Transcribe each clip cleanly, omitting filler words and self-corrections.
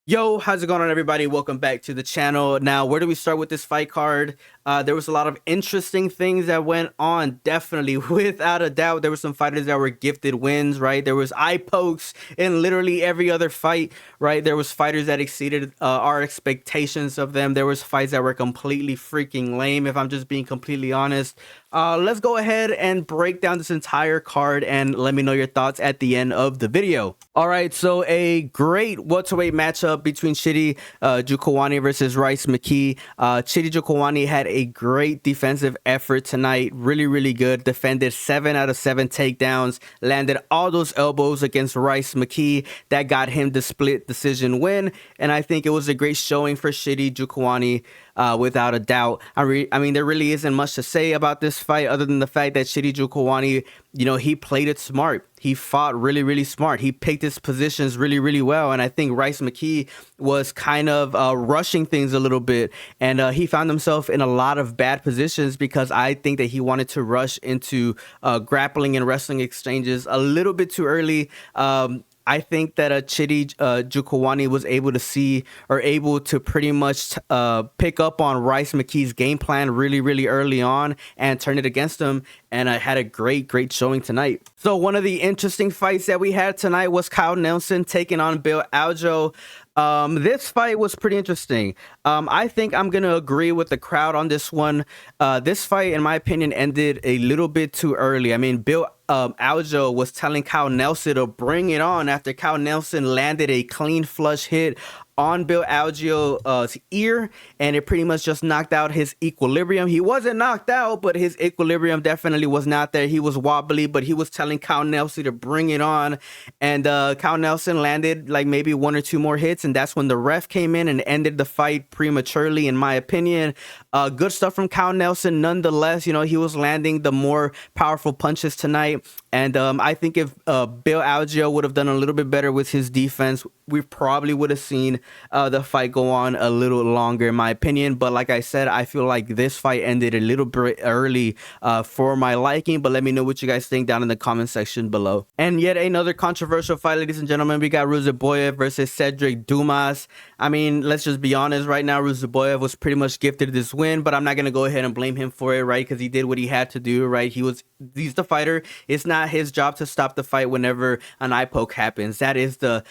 Yo, how's it going on, everybody? Welcome back to the channel. Now, where do we start with this fight card? There was a lot of interesting things that went on, definitely. Without a doubt, there were some fighters that were gifted wins, right? There was eye pokes in literally every other fight, right? There was fighters that exceeded our expectations of them. There was fights that were completely freaking lame, if I'm just being completely honest. Let's go ahead and break down this entire card and let me know your thoughts at the end of the video. All right, so a great welterweight matchup between Chidi Njokuani versus Rice McKee. Chidi Njokuani had a great defensive effort tonight. Really good. Defended 7 out of 7 takedowns. Landed all those elbows against Rice McKee. That got him the split decision win. And I think it was a great showing for Chidi Njokuani. Without a doubt. I mean, there really isn't much to say about this fight other than the fact that Chidi Njokuani, he played it smart. He fought really smart. He picked his positions really well. And I think Rice McKee was kind of rushing things a little bit. And he found himself in a lot of bad positions because I think that he wanted to rush into grappling and wrestling exchanges a little bit too early. I think that Chidi Njokuani was able to see or able to pretty much pick up on Rice McKee's game plan really early on and turn it against him. And I had a great showing tonight. So one of the interesting fights that we had tonight was Kyle Nelson taking on Bill Algeo. This fight was pretty interesting. I think I'm going to agree with the crowd on this one. This fight, in my opinion, ended a little bit too early. I mean, Bill Algeo was telling Kyle Nelson to bring it on after Kyle Nelson landed a clean flush hit on Bill Algeo's ear, and it pretty much just knocked out his equilibrium. He wasn't knocked out, but his equilibrium definitely was not there. He was wobbly, but he was telling Kyle Nelson to bring it on, and Kyle Nelson landed like maybe 1 or 2 more hits, and that's when the ref came in and ended the fight prematurely, in my opinion. Good stuff from Kyle Nelson nonetheless. He was landing the more powerful punches tonight, and I think if Bill Algeo would have done a little bit better with his defense, we probably would have seen the fight go on a little longer, in my opinion. But like I said, I feel like this fight ended a little bit early for my liking. But let me know what you guys think down in the comment section below. And yet another controversial fight, ladies and gentlemen. We got Ruziboyev versus Cedric Dumas. I mean, let's just be honest. Right now, Ruziboyev was pretty much gifted this win, but I'm not gonna go ahead and blame him for it, right? Because he did what he had to do, right? He's the fighter. It's not his job to stop the fight whenever an eye poke happens. That is the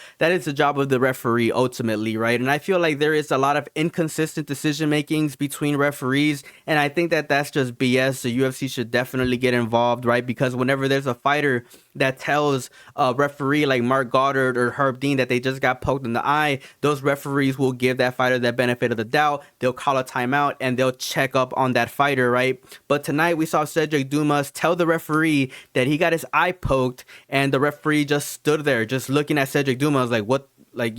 job of the referee ultimately, right? And I feel like there is a lot of inconsistent decision makings between referees, and I think that that's just BS. The UFC should definitely get involved, right? Because whenever there's a fighter that tells a referee like Mark Goddard or Herb Dean that they just got poked in the eye, those referees will give that fighter that benefit of the doubt. They'll call a timeout and they'll check up on that fighter, right? But tonight we saw Cedric Dumas tell the referee that he got his eye poked, and the referee just stood there just looking at Cedric Dumas like, what, like,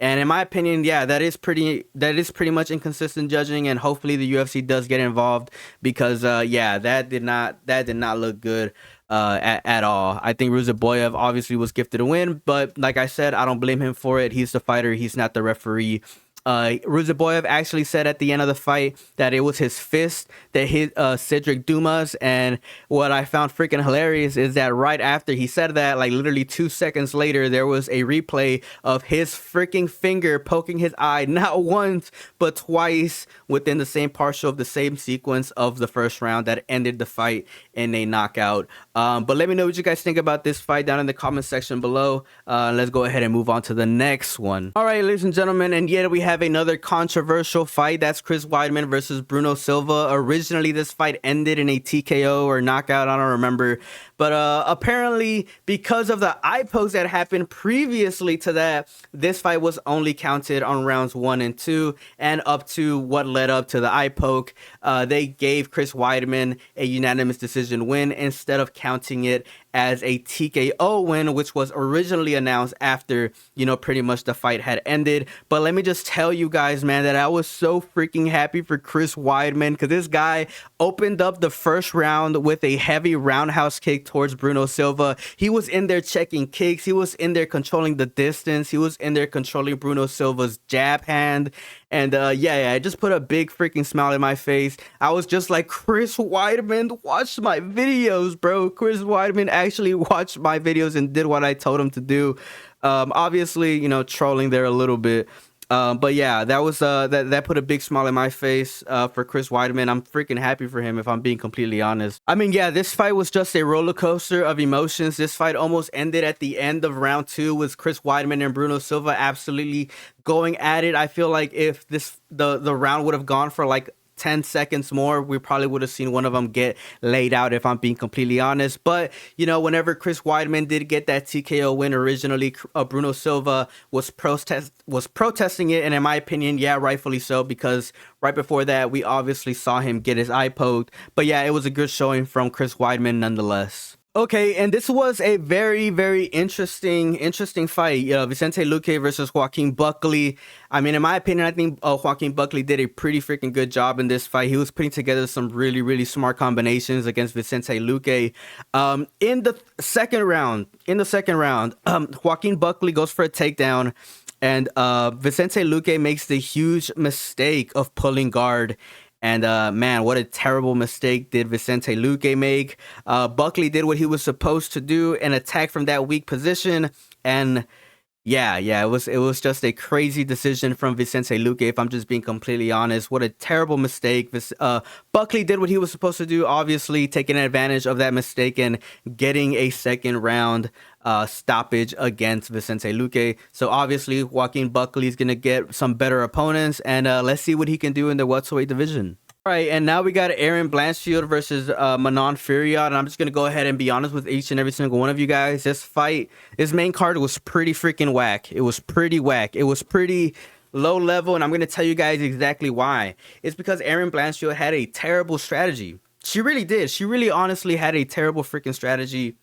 and in my opinion, yeah, that is pretty much inconsistent judging, and hopefully the UFC does get involved because yeah, that did not look good at all. I think Ruziboyev obviously was gifted a win, but like I said, I don't blame him for it. He's the fighter, he's not the referee. Ruziboyev actually said at the end of the fight that it was his fist that hit Cedric Dumas, and what I found freaking hilarious is that right after he said that, like literally 2 seconds later, there was a replay of his freaking finger poking his eye, not once but twice within the same partial of the same sequence of the first round that ended the fight in a knockout. But let me know what you guys think about this fight down in the comment section below. Let's go ahead and move on to the next one. All right, ladies and gentlemen, and yet we have another controversial fight. That's Chris Weidman versus Bruno Silva. Originally, this fight ended in a TKO or knockout, I don't remember, but apparently because of the eye pokes that happened previously to that, this fight was only counted on rounds 1 and 2 and up to what led up to the eye poke. They gave Chris Weidman a unanimous decision win instead of counting it as a TKO win, which was originally announced after, pretty much the fight had ended. But let me just tell you guys, man, that I was so freaking happy for Chris Weidman, because this guy opened up the first round with a heavy roundhouse kick towards Bruno Silva. He was in there checking kicks. He was in there controlling the distance. He was in there controlling Bruno Silva's jab hand. And yeah, it just put a big freaking smile in my face. I was just like, Chris Weidman watched my videos, bro. Chris Weidman actually watched my videos and did what I told him to do. Obviously, you know, trolling there a little bit. But yeah, that was that put a big smile in my face for Chris Weidman. I'm freaking happy for him, if I'm being completely honest. I mean, yeah, this fight was just a roller coaster of emotions. This fight almost ended at the end of round 2 with Chris Weidman and Bruno Silva absolutely going at it. I feel like if the round would have gone for like 10 seconds more, we probably would have seen one of them get laid out, if I'm being completely honest. But, you know, whenever Chris Weidman did get that TKO win originally, Bruno Silva was protesting it. And in my opinion, yeah, rightfully so, because right before that, we obviously saw him get his eye poked. But yeah, it was a good showing from Chris Weidman nonetheless. Okay, and this was a very, very interesting fight. Vicente Luque versus Joaquin Buckley. I mean, in my opinion, I think Joaquin Buckley did a pretty freaking good job in this fight. He was putting together some really, really smart combinations against Vicente Luque. In the second round, Joaquin Buckley goes for a takedown, and Vicente Luque makes the huge mistake of pulling guard. And man, what a terrible mistake did Vicente Luque make. Buckley did what he was supposed to do and attack from that weak position. And yeah, it was just a crazy decision from Vicente Luque, if I'm just being completely honest. What a terrible mistake. Buckley did what he was supposed to do, obviously taking advantage of that mistake and getting a second round stoppage against Vicente Luque. So obviously Joaquin Buckley is going to get some better opponents, and let's see what he can do in the welterweight division. All right, and now we got Aaron Blanchfield versus Manon Fiorot, and I'm just going to go ahead and be honest with each and every single one of you guys. This main card was pretty freaking whack. It was pretty whack. It was pretty low level, and I'm going to tell you guys exactly why. It's because Aaron Blanchfield had a terrible strategy. She really did. She really honestly had a terrible freaking strategy.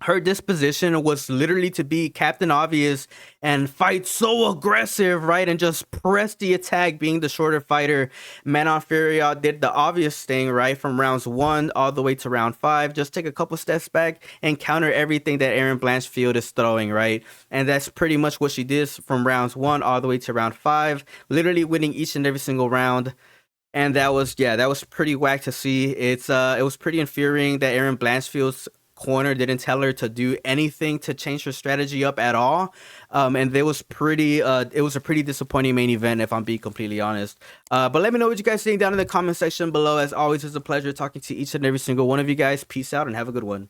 Her disposition was literally to be Captain Obvious and fight so aggressive, right? And just press the attack, being the shorter fighter. Manon Fiorot did the obvious thing, right? From rounds 1 all the way to round 5. Just take a couple steps back and counter everything that Aaron Blanchfield is throwing, right? And that's pretty much what she did from rounds 1 all the way to round 5. Literally winning each and every single round. And that was pretty whack to see. It was pretty infuriating that Aaron Blanchfield's corner didn't tell her to do anything to change her strategy up at all. And it was a pretty disappointing main event, if I'm being completely honest. But let me know what you guys think down in the comment section below. As always, it's a pleasure talking to each and every single one of you guys. Peace out and have a good one.